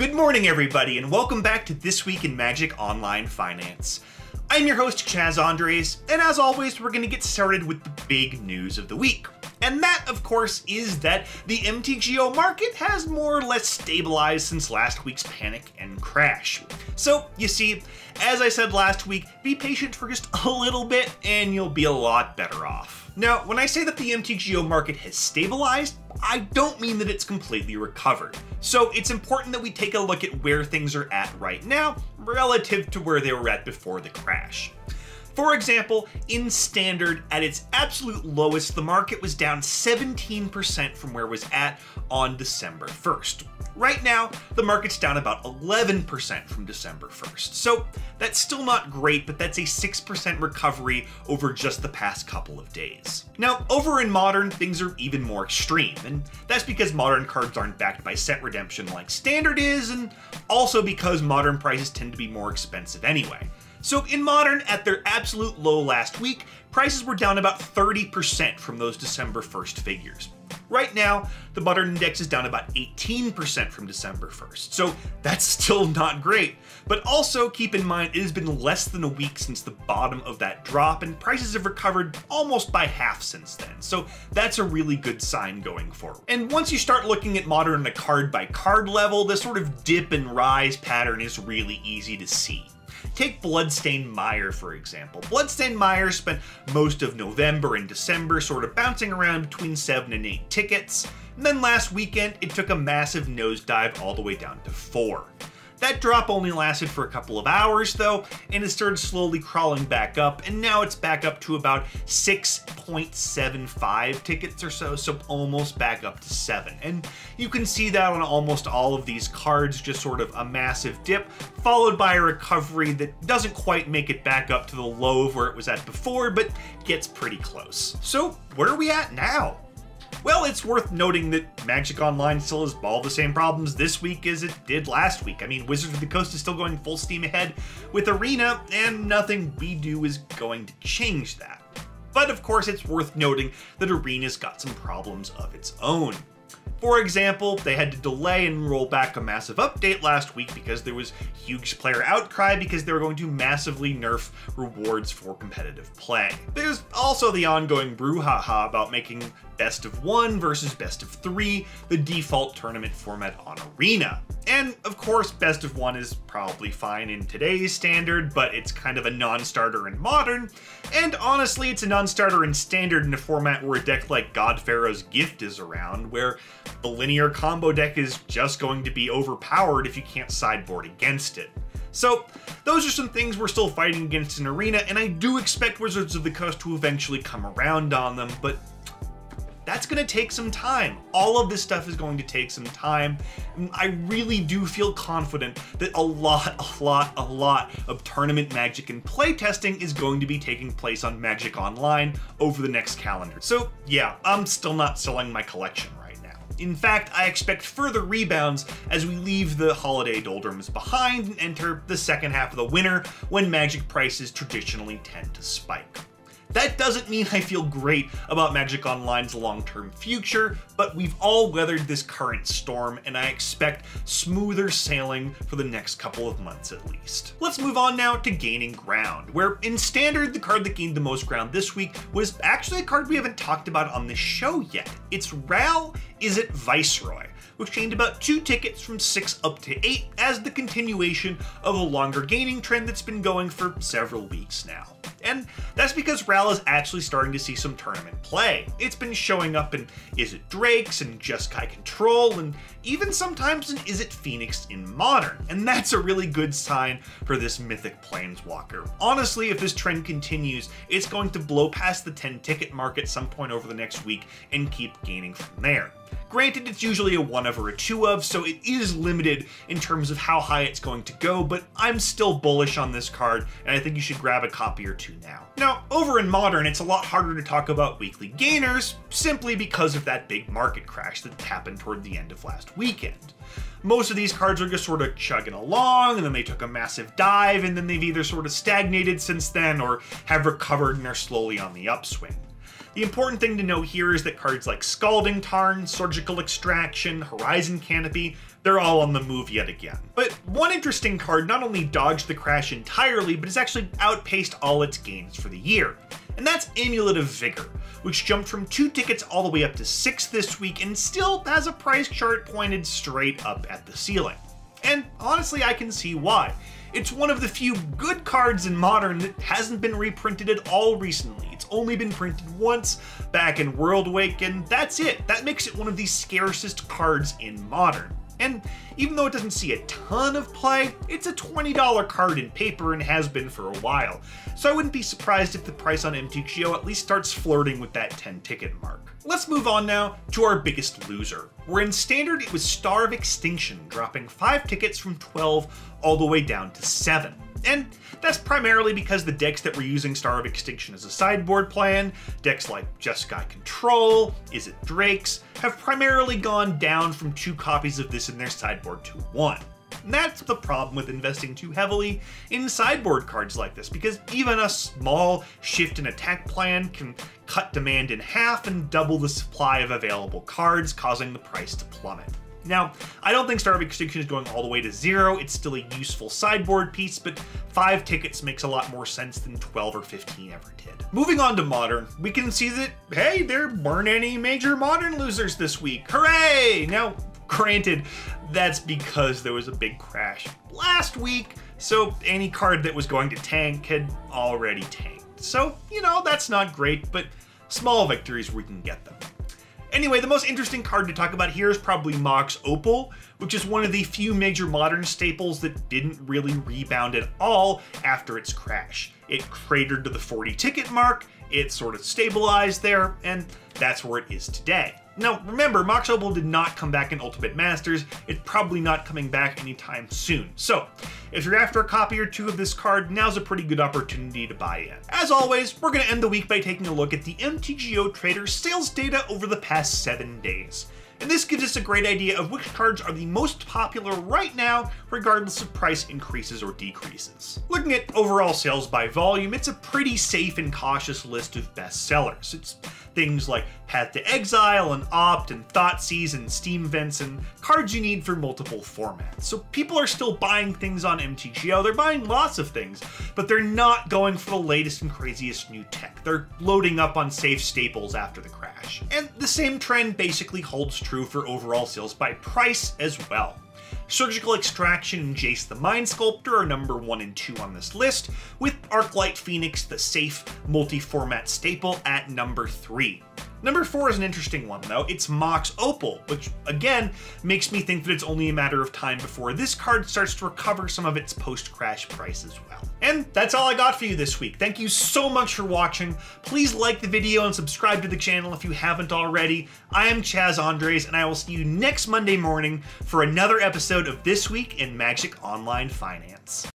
Good morning, everybody, and welcome back to This Week in Magic Online Finance. I'm your host, Chaz Andres, and as always, we're going to get started with the big news of the week. And that, of course, is that the MTGO market has more or less stabilized since last week's panic and crash. So, you see, as I said last week, be patient for just a little bit and you'll be a lot better off. Now, when I say that the MTGO market has stabilized, I don't mean that it's completely recovered. So it's important that we take a look at where things are at right now relative to where they were at before the crash. For example, in Standard, at its absolute lowest, the market was down 17% from where it was at on December 1st. Right now, the market's down about 11% from December 1st. So that's still not great, but that's a 6% recovery over just the past couple of days. Now, over in Modern, things are even more extreme, and that's because Modern cards aren't backed by set redemption like Standard is, and also because Modern prices tend to be more expensive anyway. So in Modern, at their absolute low last week, prices were down about 30% from those December 1st figures. Right now, the Modern Index is down about 18% from December 1st, so that's still not great. But also keep in mind, it has been less than a week since the bottom of that drop, and prices have recovered almost by half since then, so that's a really good sign going forward. And once you start looking at Modern on a card-by-card level, this sort of dip and rise pattern is really easy to see. Take Bloodstained Mire, for example. Bloodstained Mire spent most of November and December sort of bouncing around between 7 and 8 tickets, and then last weekend it took a massive nosedive all the way down to 4. That drop only lasted for a couple of hours though, and it started slowly crawling back up, and now it's back up to about 6.75 tickets or so almost back up to 7. And you can see that on almost all of these cards, just sort of a massive dip, followed by a recovery that doesn't quite make it back up to the low of where it was at before, but gets pretty close. So where are we at now? Well, it's worth noting that Magic Online still has all the same problems this week as it did last week. I mean, Wizards of the Coast is still going full steam ahead with Arena, and nothing we do is going to change that. But of course, it's worth noting that Arena's got some problems of its own. For example, they had to delay and roll back a massive update last week because there was huge player outcry because they were going to massively nerf rewards for competitive play. There's also the ongoing brouhaha about making best of 1 versus best of 3 the default tournament format on Arena. And of course, best of 1 is probably fine in today's Standard, but it's kind of a non-starter in Modern. And honestly, it's a non-starter in Standard in a format where a deck like God Pharaoh's Gift is around, where the linear combo deck is just going to be overpowered if you can't sideboard against it. So those are some things we're still fighting against in Arena, and I do expect Wizards of the Coast to eventually come around on them, but that's going to take some time. All of this stuff is going to take some time. I really do feel confident that a lot of tournament Magic and playtesting is going to be taking place on Magic Online over the next calendar. So yeah, I'm still not selling my collection right now. In fact, I expect further rebounds as we leave the holiday doldrums behind and enter the second half of the winter when Magic prices traditionally tend to spike. That doesn't mean I feel great about Magic Online's long-term future, but we've all weathered this current storm, and I expect smoother sailing for the next couple of months at least. Let's move on now to gaining ground, where in Standard, the card that gained the most ground this week was actually a card we haven't talked about on this show yet. It's Ral Izzet Viceroy, which gained about 2 tickets from 6 up to 8 as the continuation of a longer gaining trend that's been going for several weeks now. And that's because Ral is actually starting to see some tournament play. It's been showing up in Izzet Drakes and Jeskai Control, and even sometimes in Izzet Phoenix in Modern, and that's a really good sign for this mythic planeswalker. Honestly, if this trend continues, it's going to blow past the 10 ticket mark at some point over the next week and keep gaining from there. Granted, it's usually a 1 of or a 2 of, so it is limited in terms of how high it's going to go, but I'm still bullish on this card, and I think you should grab a copy or 2 now. Now, over in Modern, it's a lot harder to talk about weekly gainers, simply because of that big market crash that happened toward the end of last weekend. Most of these cards are just sort of chugging along, and then they took a massive dive, and then they've either sort of stagnated since then or have recovered and are slowly on the upswing. The important thing to know here is that cards like Scalding Tarn, Surgical Extraction, Horizon Canopy, they're all on the move yet again. But one interesting card not only dodged the crash entirely, but has actually outpaced all its gains for the year. And that's Amulet of Vigor, which jumped from 2 tickets all the way up to 6 this week and still has a price chart pointed straight up at the ceiling. And honestly, I can see why. It's one of the few good cards in Modern that hasn't been reprinted at all recently. It's only been printed once back in Worldwake, and that's it. That makes it one of the scarcest cards in Modern. And even though it doesn't see a ton of play, it's a $20 card in paper and has been for a while. So I wouldn't be surprised if the price on MTGO at least starts flirting with that 10 ticket mark. Let's move on now to our biggest loser, where in Standard it was Star of Extinction, dropping 5 tickets from 12 all the way down to 7. And that's primarily because the decks that were using Star of Extinction as a sideboard plan, decks like Jeskai Control, Is It Drakes, have primarily gone down from 2 copies of this in their sideboard to 1. And that's the problem with investing too heavily in sideboard cards like this, because even a small shift in attack plan can cut demand in half and double the supply of available cards, causing the price to plummet. Now, I don't think Star of Extinction is going all the way to 0, it's still a useful sideboard piece, but 5 tickets makes a lot more sense than 12 or 15 ever did. Moving on to Modern, we can see that, hey, there weren't any major Modern losers this week. Hooray! Now, granted, that's because there was a big crash last week, so any card that was going to tank had already tanked. So, you know, that's not great, but small victories we can get them. Anyway, the most interesting card to talk about here is probably Mox Opal, which is one of the few major Modern staples that didn't really rebound at all after its crash. It cratered to the 40 ticket mark, it sort of stabilized there, and that's where it is today. Now, remember, Mox Opal did not come back in Ultimate Masters. It's probably not coming back anytime soon. So, if you're after a copy or 2 of this card, now's a pretty good opportunity to buy in. As always, we're going to end the week by taking a look at the MTGO Trader sales data over the past 7 days. And this gives us a great idea of which cards are the most popular right now, regardless of price increases or decreases. Looking at overall sales by volume, it's a pretty safe and cautious list of best sellers. It's things like Path to Exile and Opt and Thoughtseize and Steam Vents and cards you need for multiple formats. So people are still buying things on MTGO, they're buying lots of things, but they're not going for the latest and craziest new tech. They're loading up on safe staples after the crash. And the same trend basically holds true for overall sales by price as well. Surgical Extraction and Jace the Mind Sculptor are number 1 and 2 on this list, with Arclight Phoenix, the safe multi-format staple, at number 3. Number 4 is an interesting one though, it's Mox Opal, which again makes me think that it's only a matter of time before this card starts to recover some of its post-crash price as well. And that's all I got for you this week. Thank you so much for watching. Please like the video and subscribe to the channel if you haven't already. I am Chaz Andres, and I will see you next Monday morning for another episode of This Week in Magic Online Finance.